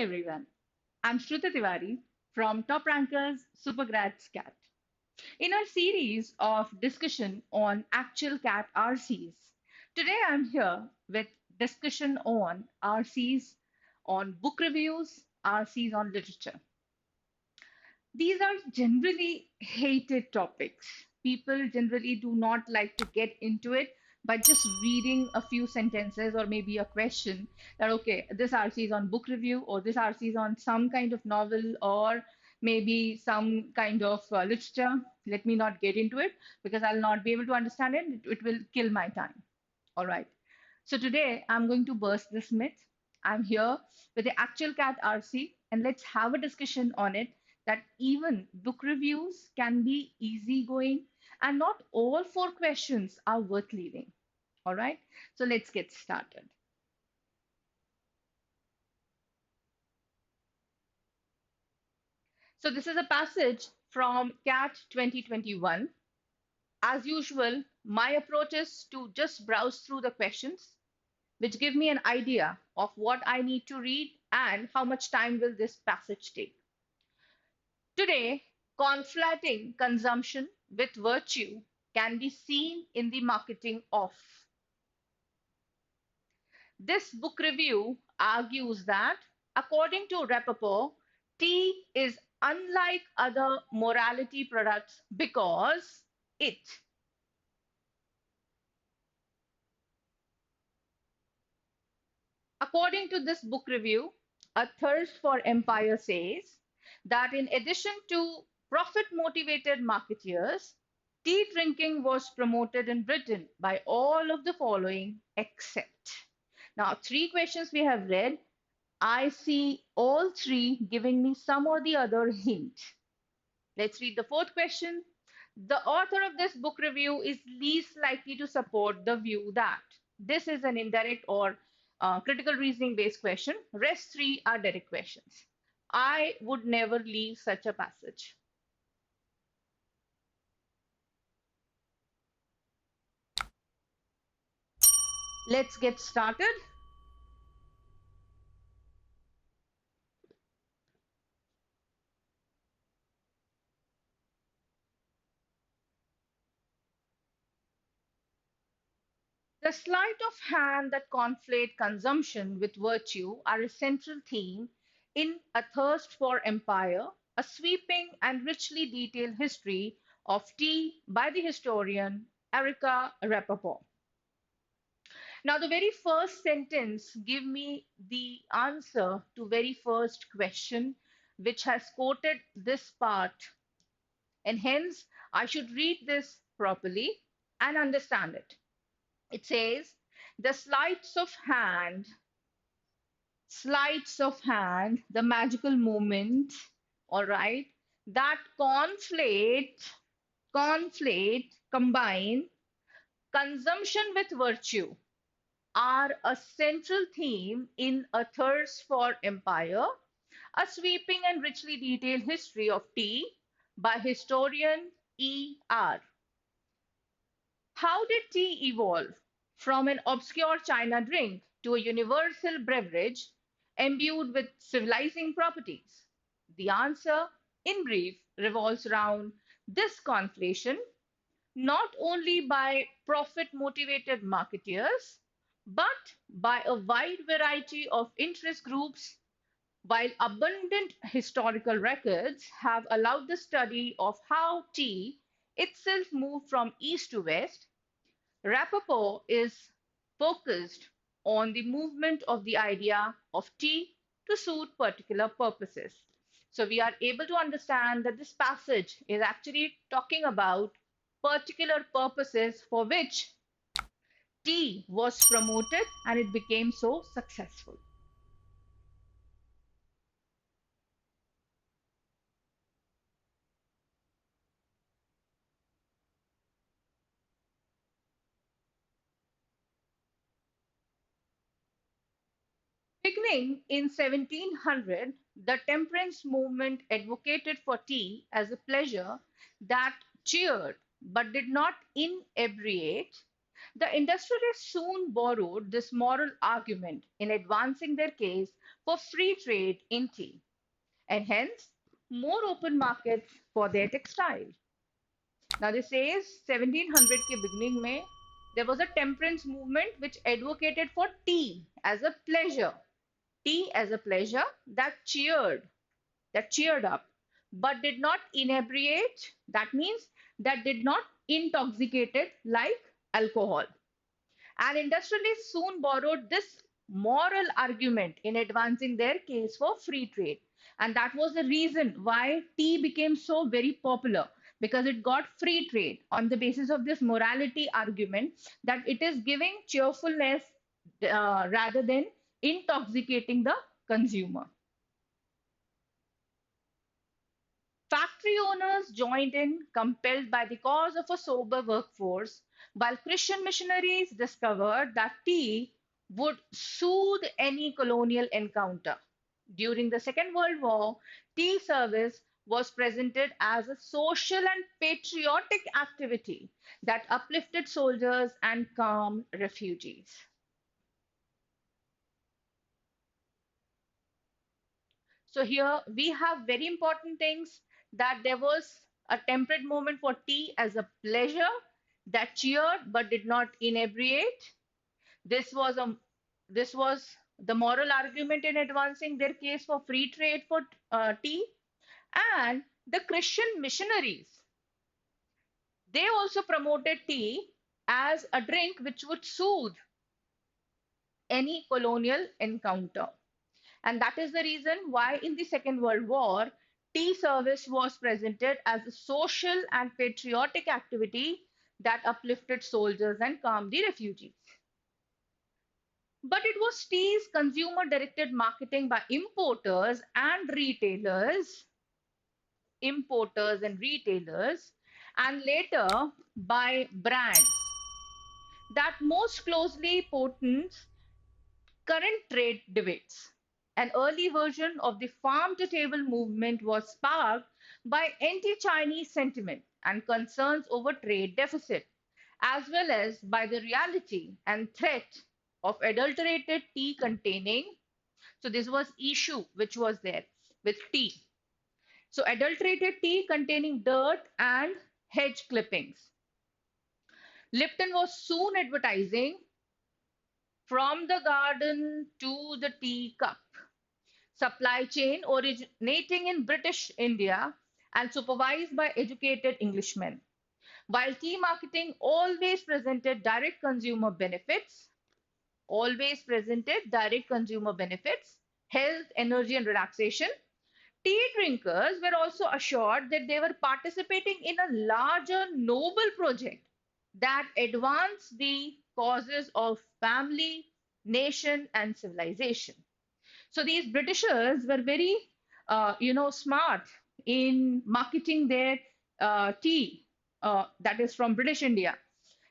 everyone. I'm Shruti from Top Rankers Supergrads CAT. In our series of discussion on actual CAT RCs, today I'm here with discussion on RCs on book reviews, RCs on literature. These are generally hated topics. People generally do not like to get into it by just reading a few sentences or maybe a question that, okay, this RC is on book review or this RC is on some kind of novel or maybe some kind of literature. Let me not get into it because I'll not be able to understand it. It will kill my time. All right. So today I'm going to burst this myth. I'm here with the actual cat RC and let's have a discussion on it that even book reviews can be easygoing and not all four questions are worth leaving. All right. So let's get started. So this is a passage from CAT 2021. As usual, my approach is to just browse through the questions which give me an idea of what I need to read and how much time will this passage take. Today, conflating consumption with virtue can be seen in the marketing of. This book review argues that, according to Rappaport, tea is unlike other morality products because it. According to this book review, A Thirst for Empire says that in addition to profit motivated marketeers, tea drinking was promoted in Britain by all of the following except. Now, three questions we have read. I see all three giving me some or the other hint. Let's read the fourth question. The author of this book review is least likely to support the view that this is an indirect or critical reasoning based question. Rest three are direct questions. I would never leave such a passage. Let's get started. The sleight of hand that conflate consumption with virtue are a central theme in A Thirst for Empire, a sweeping and richly detailed history of tea by the historian Erica Rappaport. Now, the very first sentence give me the answer to very first question, which has quoted this part, and hence I should read this properly and understand it. It says, the sleights of hand, the magical moment, all right, that combine consumption with virtue are a central theme in A Thirst for Empire, a sweeping and richly detailed history of tea by historian E.R. How did tea evolve from an obscure China drink to a universal beverage imbued with civilizing properties? The answer, in brief, revolves around this conflation, not only by profit motivated marketeers, but by a wide variety of interest groups, while abundant historical records have allowed the study of how tea itself moved from east to west. Rappaport is focused on the movement of the idea of tea to suit particular purposes. So we are able to understand that this passage is actually talking about particular purposes for which tea was promoted and it became so successful. Beginning in 1700, the temperance movement advocated for tea as a pleasure that cheered but did not inebriate. The industrialists soon borrowed this moral argument in advancing their case for free trade in tea, and hence more open markets for their textile. Now, this says 1700 के beginning में there was a temperance movement which advocated for tea as a pleasure, tea as a pleasure that cheered up, but did not inebriate. That means that did not intoxicate it like alcohol. And industrialists soon borrowed this moral argument in advancing their case for free trade. And that was the reason why tea became so very popular, because it got free trade on the basis of this morality argument that it is giving cheerfulness rather than intoxicating the consumer. Factory owners joined in, compelled by the cause of a sober workforce, while Christian missionaries discovered that tea would soothe any colonial encounter. During the Second World War, tea service was presented as a social and patriotic activity that uplifted soldiers and calmed refugees. So here we have very important things, that there was a temperate moment for tea as a pleasure that cheered but did not inebriate. This was a this was the moral argument in advancing their case for free trade for tea. And the Christian missionaries, they also promoted tea as a drink which would soothe any colonial encounter. And that is the reason why in the Second World War, tea service was presented as a social and patriotic activity that uplifted soldiers and calmed the refugees. But it was tea's consumer directed marketing by importers and retailers, and later by brands that most closely portends current trade debates. An early version of the farm to table movement was sparked by anti Chinese sentiment and concerns over trade deficit, as well as by the reality and threat of adulterated tea containing. So, this was issue which was there with tea. So, adulterated tea containing dirt and hedge clippings. Lipton was soon advertising from the garden to the teacup. Supply chain originating in British India and supervised by educated Englishmen. While tea marketing always presented direct consumer benefits, health, energy, and relaxation, tea drinkers were also assured that they were participating in a larger noble project that advanced the causes of family, nation, and civilization. So these Britishers were very, smart in marketing their tea, that is from British India.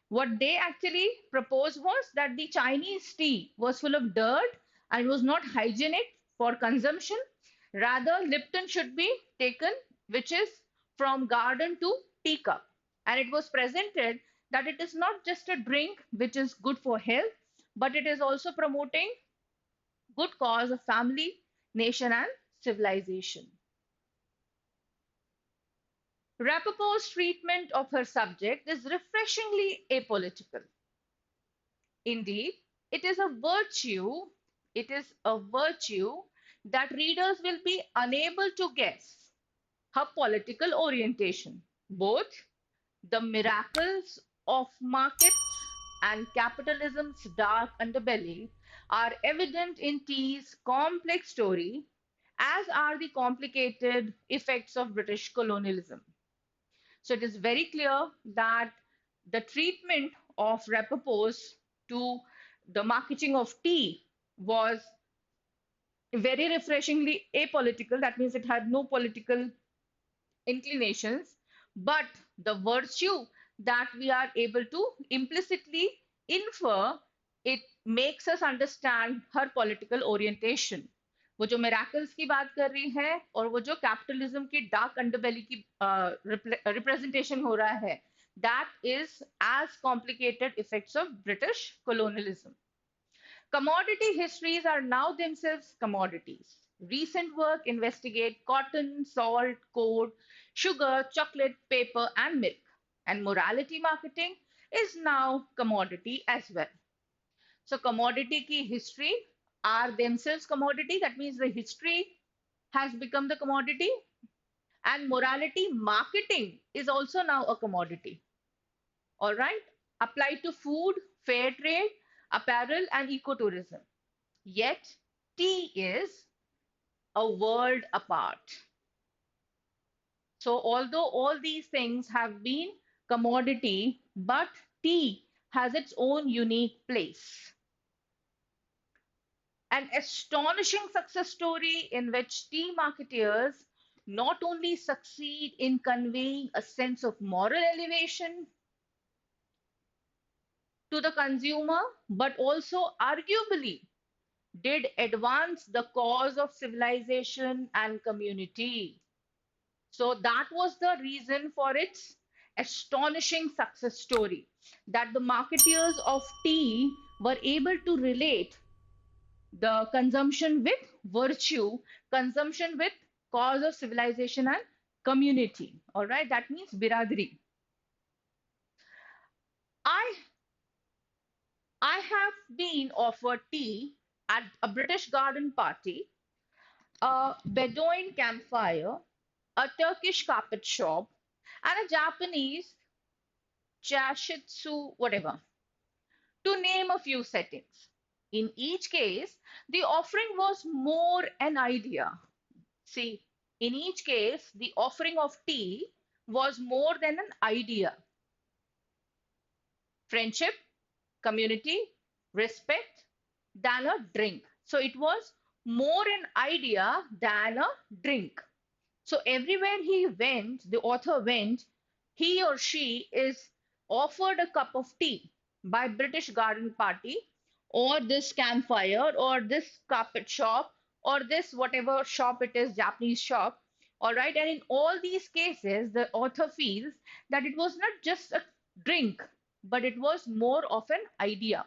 What they actually proposed was that the Chinese tea was full of dirt and was not hygienic for consumption. Rather, Lipton should be taken, which is from garden to teacup. And it was presented that it is not just a drink which is good for health, but it is also promoting good cause of family, nation, and civilization. Rappaport's treatment of her subject is refreshingly apolitical. Indeed, it is a virtue, it is a virtue that readers will be unable to guess her political orientation. Both the miracles of markets and capitalism's dark underbelly are evident in T's complex story, as are the complicated effects of British colonialism. So it is very clear that the treatment of Rappaport's to the marketing of tea was very refreshingly apolitical. That means it had no political inclinations, but the virtue that we are able to implicitly infer, it makes us understand her political orientation. वो जो miracles की बात कर रही है और वो जो कैपिटलिज्म की डार्क अंडरबेली की रिप्रेजेंटेशन हो रहा है, that is as complicated effects of British colonialism. Commodity histories are now themselves commodities. Recent work investigate cotton, salt, coal, sugar, chocolate, paper, and milk. And morality marketing is now commodity as well. So commodity ki history are themselves commodity. That means the history has become the commodity. And morality marketing is also now a commodity. All right. Applied to food, fair trade, apparel, and ecotourism. Yet, tea is a world apart. So, although all these things have been commodity, but tea has its own unique place. An astonishing success story in which tea marketeers not only succeed in conveying a sense of moral elevation to the consumer, but also arguably did advance the cause of civilization and community. So that was the reason for its astonishing success story, that the marketeers of tea were able to relate the consumption with virtue, consumption with cause of civilization and community. All right, that means biradri. I I have been offered tea at a British garden party, a Bedouin campfire, a Turkish carpet shop, and a Japanese chashitsu, whatever, to name a few settings. In each case, the offering was more an idea. See, in each case, the offering of tea was more than an idea. Friendship, community, respect than a drink. So it was more an idea than a drink. So everywhere he went, the author went, he or she is offered a cup of tea by British garden party or this campfire or this carpet shop or this whatever shop it is, Japanese shop. All right. And in all these cases, the author feels that it was not just a drink, but it was more of an idea.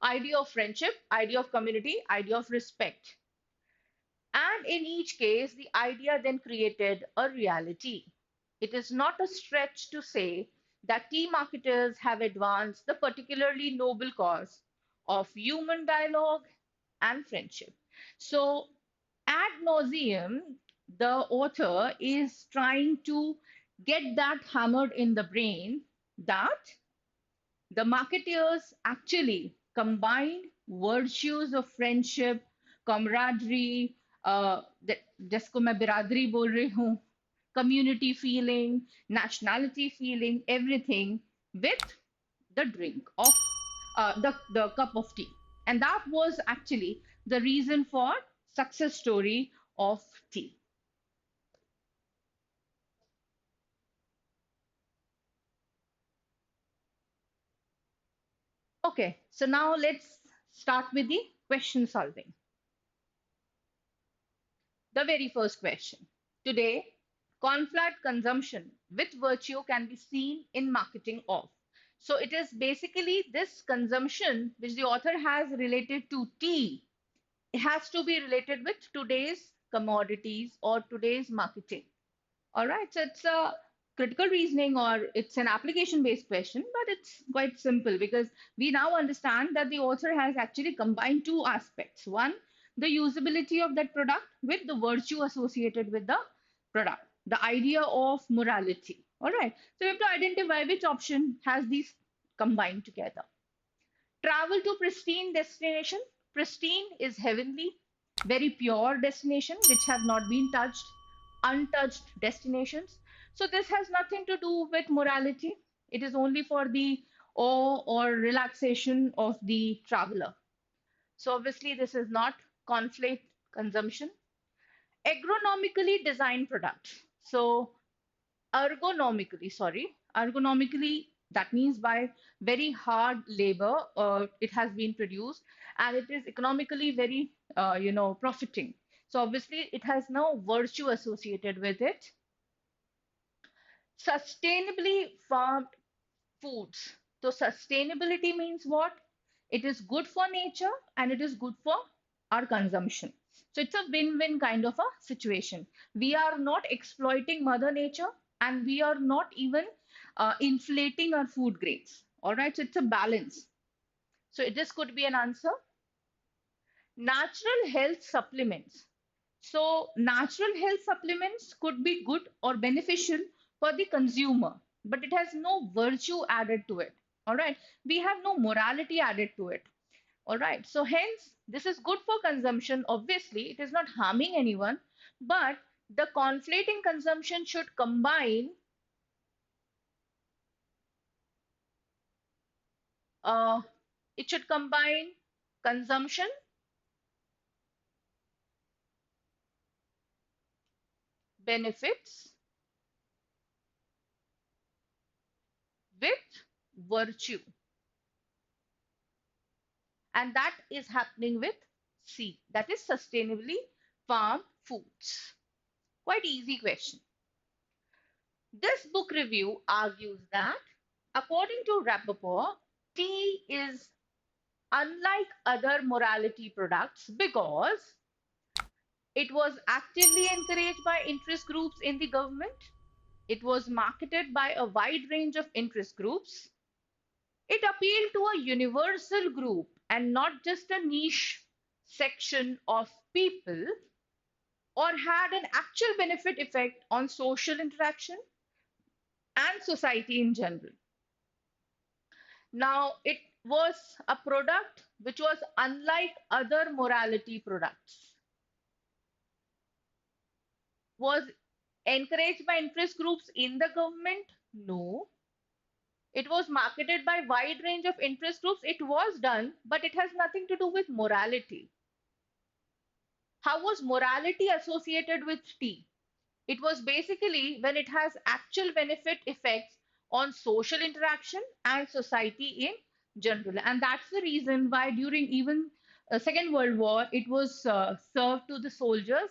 Idea of friendship, idea of community, idea of respect. And in each case, the idea then created a reality. It is not a stretch to say that tea marketers have advanced the particularly noble cause of human dialogue and friendship. So, ad nauseum, the author is trying to get that hammered in the brain that the marketeers actually combined virtues of friendship, camaraderie, जिसको मैं बिरादरी बोल रही हूँ, community feeling, nationality feeling, everything with the drink of the cup of tea. And that was actually the reason for success story of tea. Okay, so now let's start with the question solving. The very first question. Today, conflict consumption with virtue can be seen in marketing of. So it is basically this consumption which the author has related to tea. It has to be related with today's commodities or today's marketing. All right, so it's a critical reasoning or it's an application based question, but it's quite simple because we now understand that the author has actually combined two aspects. One, the usability of that product with the virtue associated with the product, the idea of morality. All right, so we have to identify which option has these combined together. Travel to pristine destination. Pristine is heavenly, very pure destination which have not been touched, untouched destinations. So this has nothing to do with morality. It is only for the awe or relaxation of the traveler. So obviously this is not conflict consumption. Agronomically designed product. So ergonomically, that means by very hard labor, it has been produced and it is economically very, profiting. So obviously it has no virtue associated with it. Sustainably farmed foods. So sustainability means what? It is good for nature and it is good for our consumption. So it's a win-win kind of a situation. We are not exploiting Mother Nature and we are not even inflating our food grades. All right, so it's a balance. So this could be an answer. Natural health supplements. So, natural health supplements could be good or beneficial for the consumer, but it has no virtue added to it. All right. We have no morality added to it. All right. So, hence, this is good for consumption. Obviously, it is not harming anyone, but the conflating consumption should combine, uh, it should combine consumption, benefits with virtue. And that is happening with C, that is sustainably farmed foods. Quite easy question. This book review argues that, according to Rappaport, tea is unlike other morality products because it was actively encouraged by interest groups in the government. It was marketed by a wide range of interest groups. It appealed to a universal group and not just a niche section of people, or had an actual benefit effect on social interaction and society in general. Now, it was a product which was unlike other morality products, was encouraged by interest groups in the government? No. It was marketed by wide range of interest groups. It was done, but it has nothing to do with morality. How was morality associated with tea? It was basically when it has actual benefit effects on social interaction and society in general. And that's the reason why during even Second World War, it was served to the soldiers.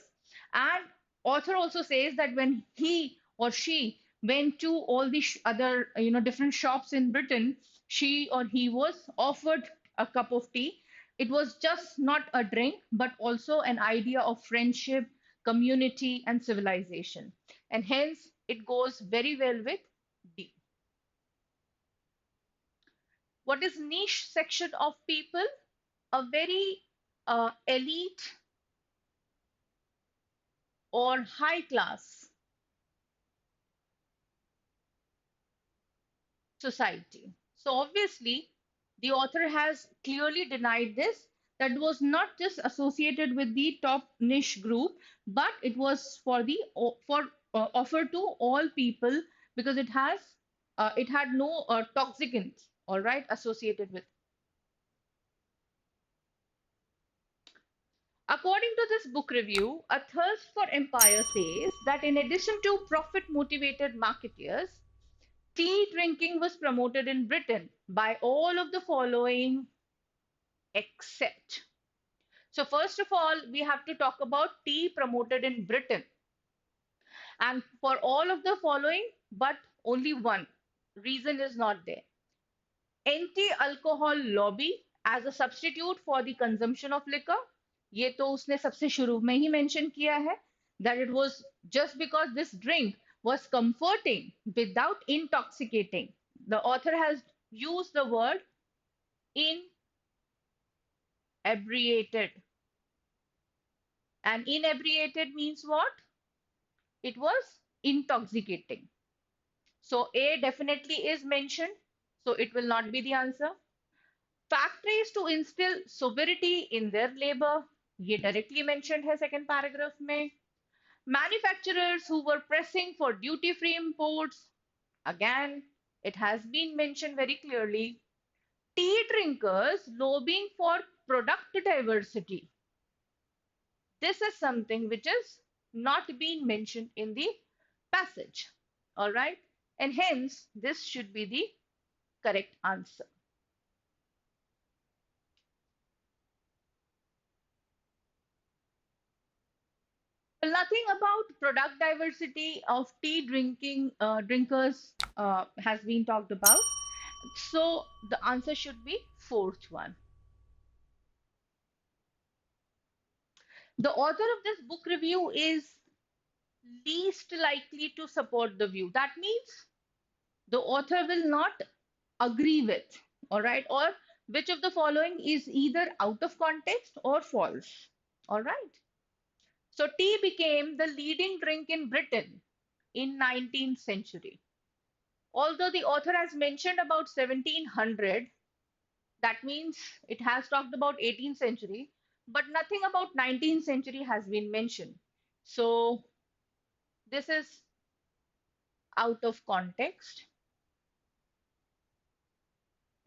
And author also says that when he or she went to all the other, different shops in Britain, she or he was offered a cup of tea. It was just not a drink, but also an idea of friendship, community, and civilization. And hence, it goes very well with D. What is niche section of people? A very elite or high class society. So obviously, the author has clearly denied this. That was not just associated with the top niche group, but it was for the for offered to all people because it had no toxicants, all right, associated with. According to this book review, A Thirst for Empire says that in addition to profit motivated marketeers, tea drinking was promoted in Britain by all of the following except. So, first of all, we have to talk about tea promoted in Britain. And for all of the following, but only one reason is not there. Anti-alcohol lobby as a substitute for the consumption of liquor. ये तो उसने सबसे शुरू में ही mention किया है that it was just because this drink was comforting without intoxicating. The author has used the word inebriated. And inebriated means what? It was intoxicating. So A definitely is mentioned. So it will not be the answer. Factories to instill sovereignty in their labor. ये directly mentioned है second paragraph में. Manufacturers who were pressing for duty-free imports. Again, it has been mentioned very clearly. Tea drinkers lobbying for product diversity. This is something which is not being mentioned in the passage. All right. And hence, this should be the correct answer. Well, nothing about product diversity of tea drinking drinkers has been talked about. So the answer should be fourth one. The author of this book review is least likely to support the view. That means the author will not agree with, all right, or which of the following is either out of context or false, all right. So tea became the leading drink in Britain in 19th century. Although the author has mentioned about 1700, that means it has talked about 18th century, but nothing about 19th century has been mentioned. So this is out of context.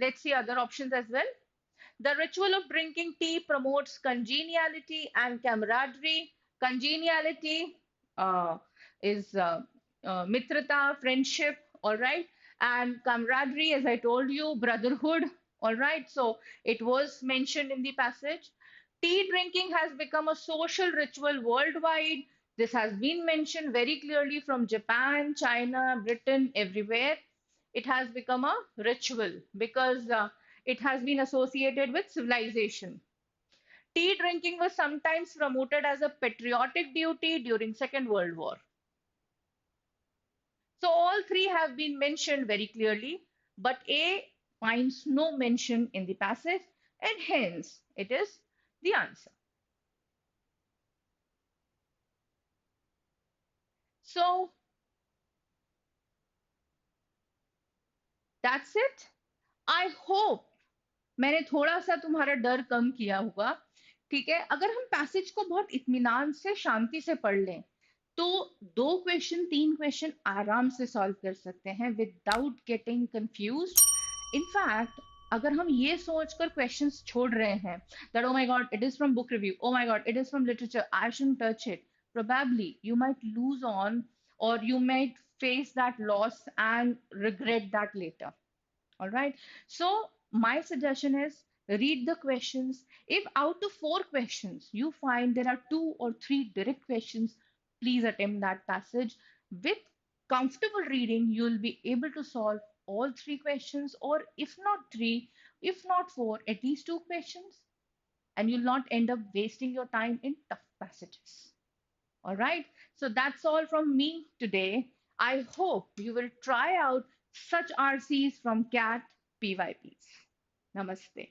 Let's see other options as well. The ritual of drinking tea promotes congeniality and camaraderie. Congeniality uh, is mitrata, friendship, all right, and camaraderie, as I told you, brotherhood, all right. So it was mentioned in the passage. Tea drinking has become a social ritual worldwide. This has been mentioned very clearly from Japan, China, Britain, everywhere. It has become a ritual because it has been associated with civilization. Tea drinking was sometimes promoted as a patriotic duty during Second World War. So all three have been mentioned very clearly, but A finds no mention in the passage, and hence it is the answer. So that's it. I hope मैंने थोड़ा सा तुम्हारा डर कम किया होगा। ठीक है, अगर हम पैसेज को बहुत इत्मीनान से शांति से पढ़ लें तो दो क्वेश्चन तीन क्वेश्चन आराम से सॉल्व कर सकते हैं विदाउट गेटिंग कंफ्यूज्ड। इनफैक्ट अगर हम ये सोचकर क्वेश्चंस छोड़ रहे हैं that oh my God it is from book review, oh my God it is from literature, I shouldn't touch it, probably you might lose on or you might face that loss and regret that later. All right. So my suggestion is read the questions. If out of four questions you find there are two or three direct questions, please attempt that passage. With comfortable reading, you'll be able to solve all three questions, or if not three, if not four, at least two questions, and you'll not end up wasting your time in tough passages. All right. So that's all from me today. I hope you will try out such RCs from CAT PYPs. Namaste.